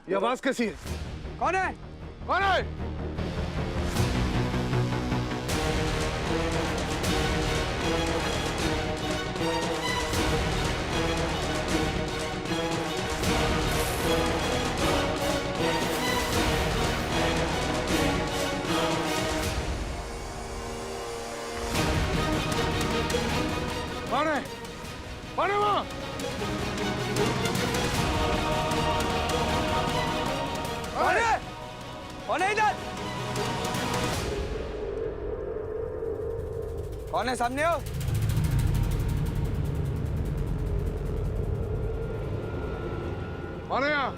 ये आवाज कैसी है? कौन है? कौन है? कौन है? कौन है वहां? कौन है? कौन है इधर? कौन है सामने हो? कौन है यहाँ?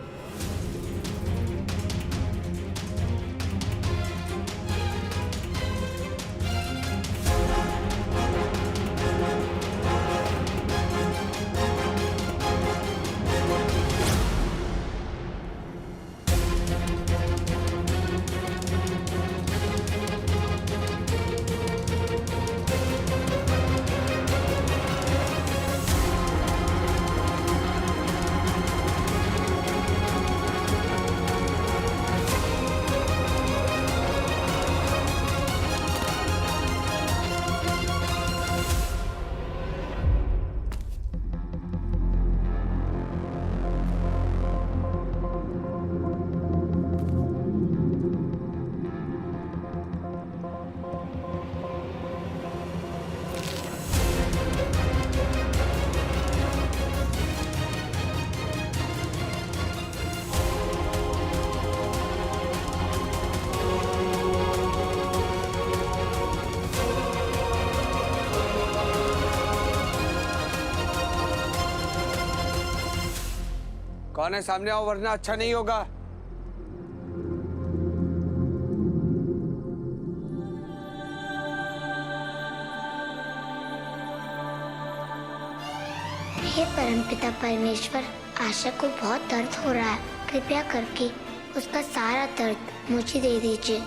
कौन है सामने आओ वरना अच्छा नहीं होगा। हे परमपिता परमेश्वर, आशा को बहुत दर्द हो रहा है, कृपया करके उसका सारा दर्द मुझे दे दीजिए।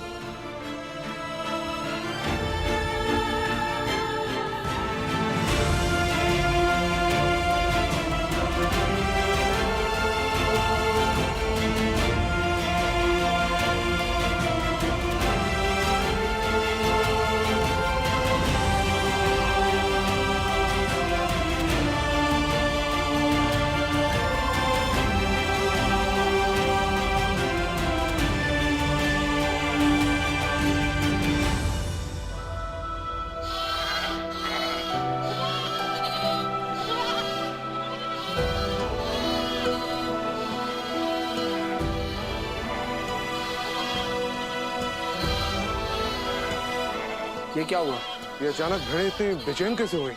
ये क्या हुआ? ये अचानक भेड़ें इतनी बेचैन कैसे हुई?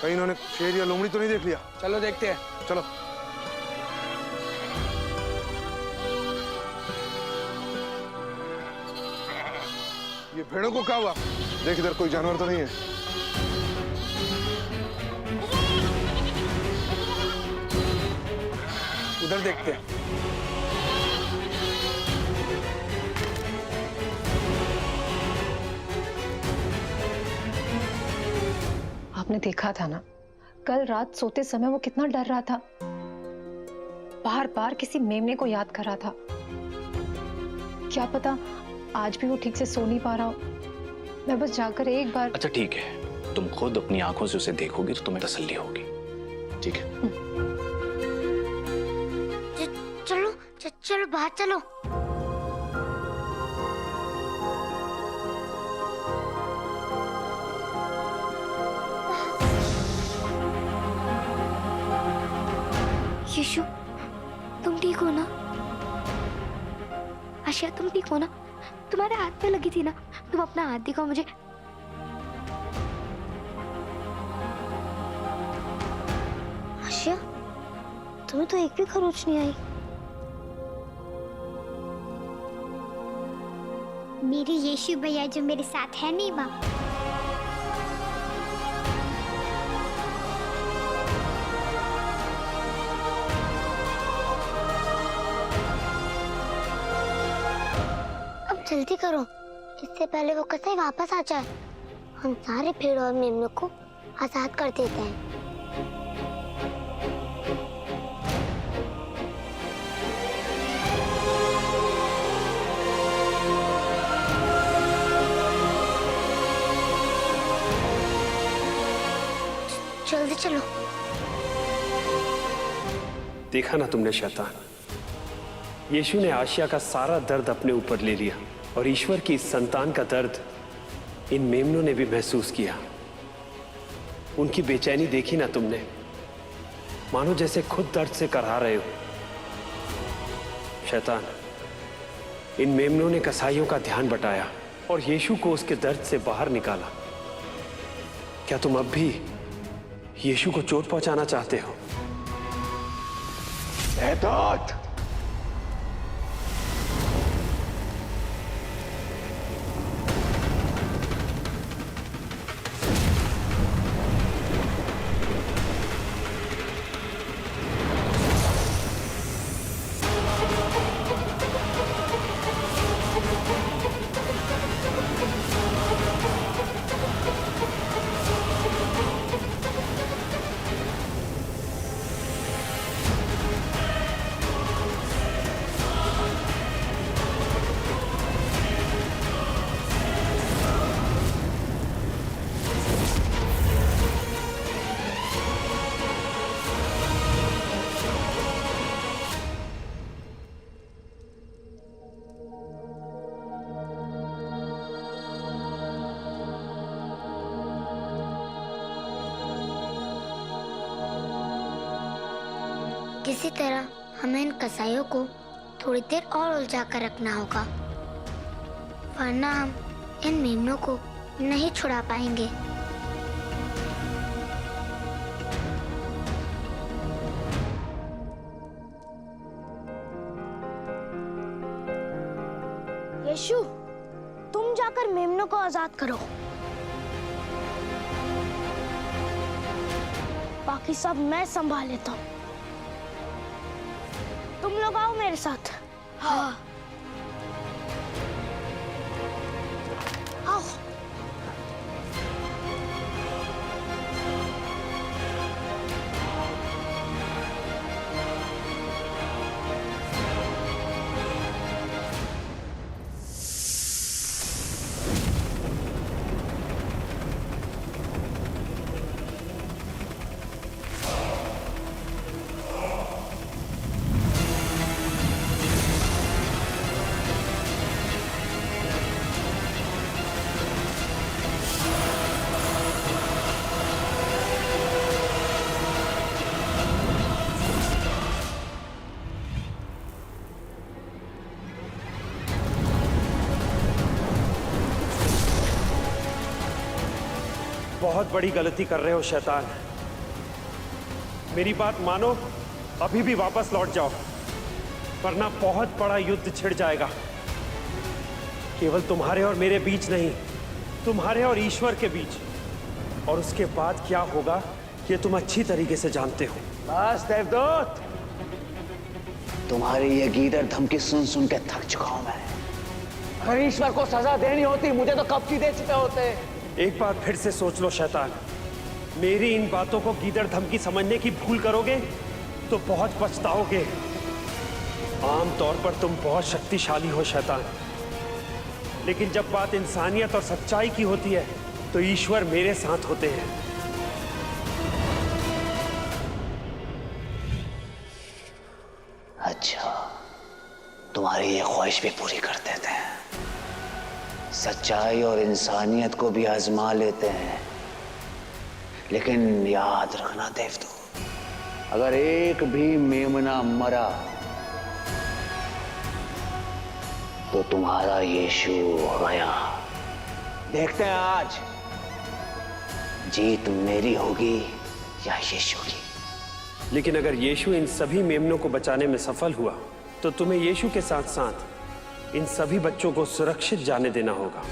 कहीं इन्होंने शेर या लोमड़ी तो नहीं देख लिया? चलो देखते हैं। चलो। ये भेड़ों को क्या हुआ? देख इधर कोई जानवर तो नहीं है? उधर देखते हैं। आपने देखा था ना, कल रात सोते समय वो कितना डर रहा था, बार बार किसी मेमने को याद कर रहा था। क्या पता आज भी वो ठीक से सो नहीं पा रहा हो। मैं बस जाकर एक बार। अच्छा ठीक है, तुम खुद अपनी आंखों से उसे देखोगी तो तुम्हें तसल्ली होगी। ठीक है? चलो चलो बाहर चलो। यीशु, तुम ठीक हो ना? आशिया तुम ठीक हो ना? तुम्हारे हाथ पे लगी थी ना, तुम अपना हाथ दिखाओ मुझे। आशिया, तुम्हें तो एक भी खरोच नहीं आई। मेरे यीशु भैया जो मेरे साथ है नहीं माँ। जल्दी करो, इससे पहले वो कसाई वापस आ जाए। हम सारे भेड़ और मेमनों को आजाद कर देते हैं। जल्दी चलो। देखा ना तुमने शैतान, यीशु ने आशिया का सारा दर्द अपने ऊपर ले लिया और ईश्वर की इस संतान का दर्द इन मेमनों ने भी महसूस किया। उनकी बेचैनी देखी ना तुमने, मानो जैसे खुद दर्द से करहा रहे हो। शैतान, इन मेमनों ने कसाईयों का ध्यान बटाया और यीशु को उसके दर्द से बाहर निकाला। क्या तुम अब भी यीशु को चोट पहुंचाना चाहते हो? एहतात! किसी तरह हमें इन कसाईयों को थोड़ी देर और उलझा कर रखना होगा, वरना हम इन मेमनों को नहीं छुड़ा पाएंगे। यीशु, तुम जाकर मेमनों को आजाद करो, बाकी सब मैं संभाल लेता हूँ। तुम लोग आओ मेरे साथ। हाँ। आओ। बहुत बड़ी गलती कर रहे हो शैतान। मेरी बात मानो, अभी भी वापस लौट जाओ, वरना बहुत बड़ा युद्ध छिड़ जाएगा। केवल तुम्हारे और मेरे बीच नहीं, तुम्हारे और ईश्वर के बीच। और उसके बाद क्या होगा ये तुम अच्छी तरीके से जानते हो। बस देवदूत, तुम्हारी ये गीदड़ धमकी सुन सुन के थक चुका हूं मैं। अगर ईश्वर को सजा देनी होती मुझे तो कब की दे चुके होते। एक बार फिर से सोच लो शैतान, मेरी इन बातों को गीदड़ धमकी समझने की भूल करोगे तो बहुत पछताओगे। आमतौर पर तुम बहुत शक्तिशाली हो शैतान, लेकिन जब बात इंसानियत और सच्चाई की होती है तो ईश्वर मेरे साथ होते हैं। अच्छा, तुम्हारी ये ख्वाहिश भी पूरी कर देते हैं। सच्चाई और इंसानियत को भी आजमा लेते हैं, लेकिन याद रखना देवदूत, अगर एक भी मेमना मरा तो तुम्हारा यीशु गया। देखते हैं आज जीत मेरी होगी या यीशु की। लेकिन अगर यीशु इन सभी मेमनों को बचाने में सफल हुआ तो तुम्हें यीशु के साथ साथ इन सभी बच्चों को सुरक्षित जाने देना होगा।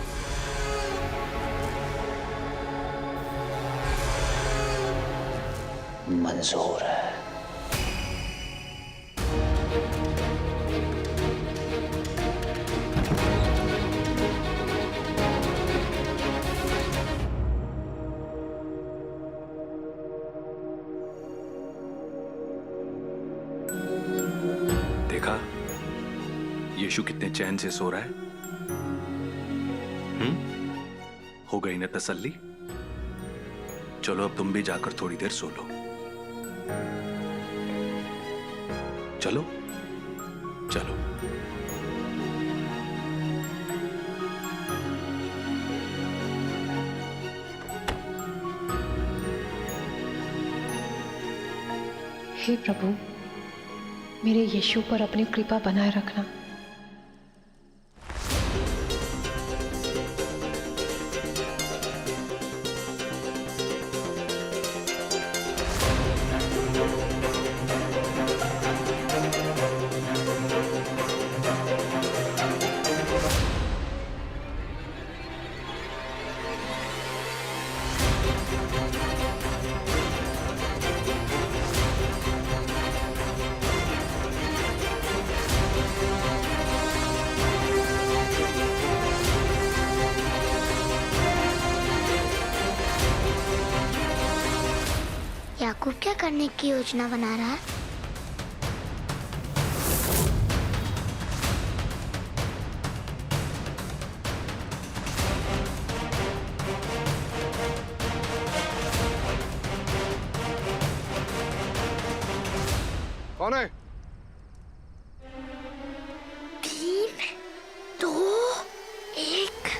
मंजूर है। देखा यीशु कितने चैन से सो रहा है। हो गई ना तसल्ली? चलो अब तुम भी जाकर थोड़ी देर सो लो। चलो चलो। हे प्रभु, मेरे यीशु पर अपनी कृपा बनाए रखना। याकूब क्या करने की योजना बना रहा है? कौन है? 3, 2, 1।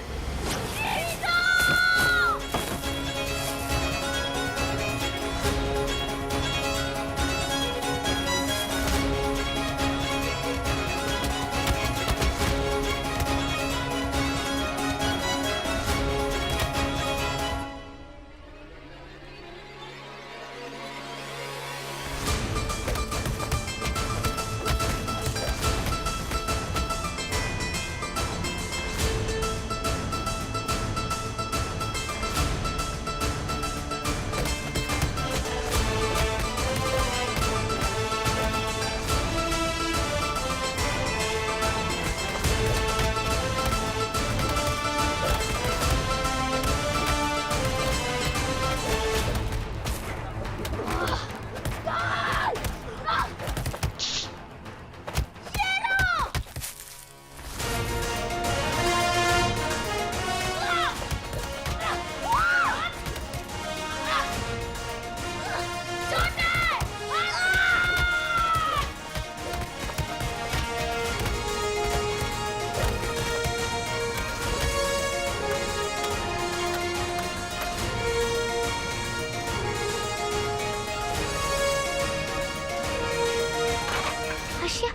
आशिया,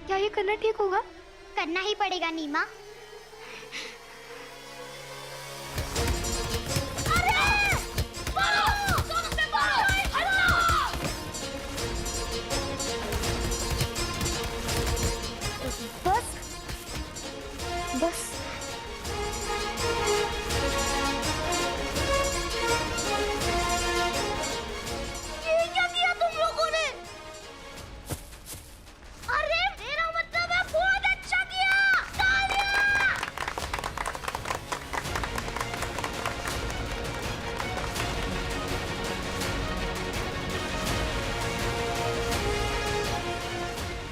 क्या ये करना ठीक होगा? करना ही पड़ेगा नीमा। बस बस ये क्या किया तुम लोगों ने? अरे मेरा मतलब है बहुत अच्छा किया। तालियां!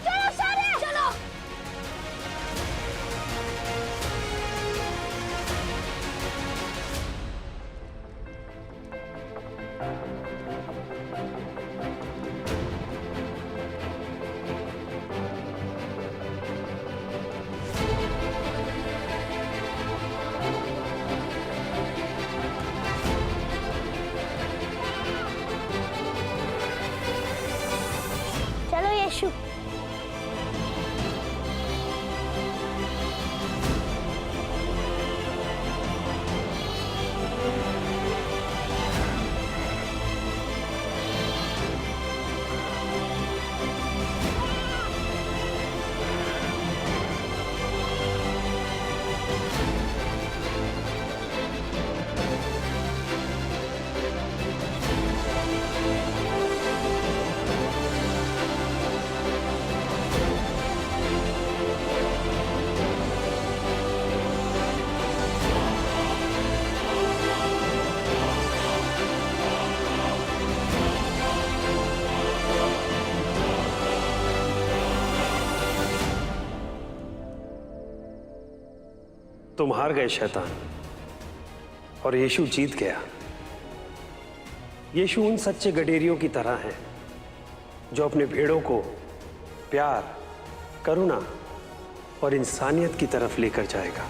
चलो सारे चलो। चलो यीशु। तुम हार गए शैतान, और यीशु जीत गया। यीशु उन सच्चे गडेरियों की तरह हैं जो अपने भेड़ों को प्यार, करुणा और इंसानियत की तरफ लेकर जाएगा।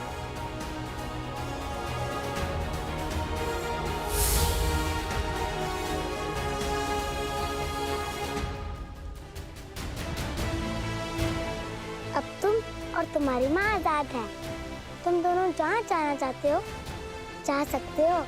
अब तुम और तुम्हारी माँ आजाद है। तुम दोनों जहाँ जाना चाहते हो जा सकते हो।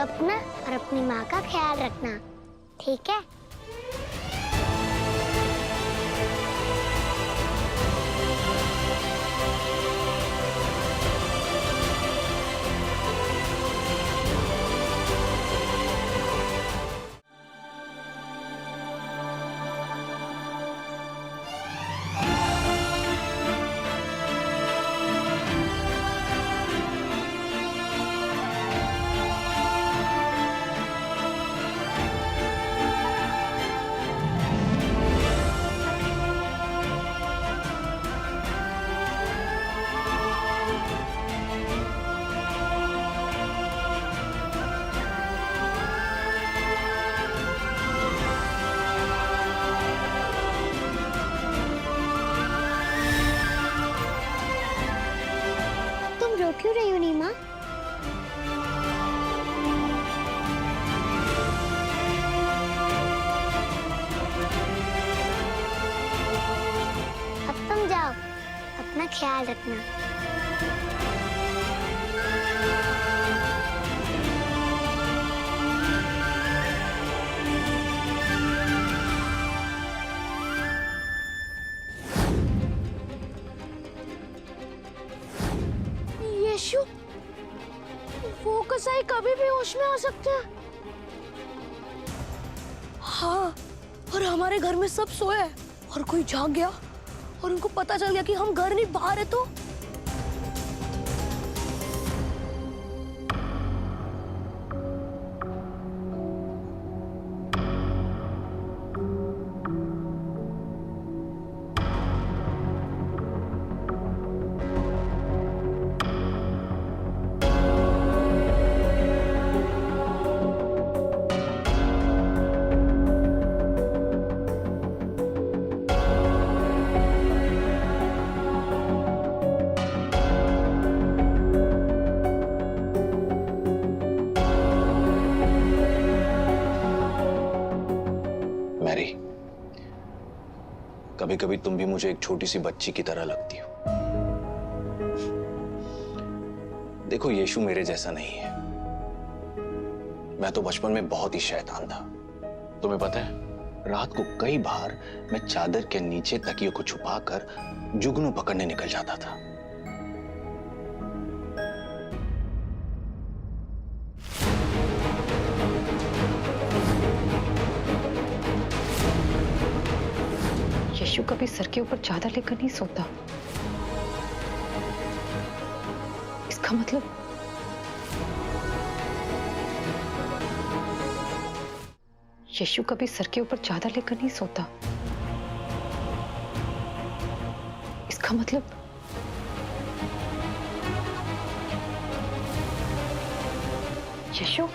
अपना और अपनी माँ का ख्याल रखना, ठीक है? तुम रो क्यों रही हो नीमा? अब तुम जाओ, अपना ख्याल रखना। यीशु, वो कसाई कभी भी होश में आ सकते हैं। हाँ, और हमारे घर में सब सोए हैं और कोई जाग गया और उनको पता चल गया कि हम घर नहीं बाहर है तो मैरी, कभी कभी तुम भी मुझे एक छोटी सी बच्ची की तरह लगती हो। देखो, यीशु मेरे जैसा नहीं है। मैं तो बचपन में बहुत ही शैतान था। तुम्हें पता है, रात को कई बार मैं चादर के नीचे तकिए को छुपाकर जुगनू पकड़ने निकल जाता था। यीशु कभी सर के ऊपर चादर लेकर नहीं सोता। इसका मतलब यीशु कभी सर के ऊपर चादर लेकर नहीं सोता। इसका मतलब यीशु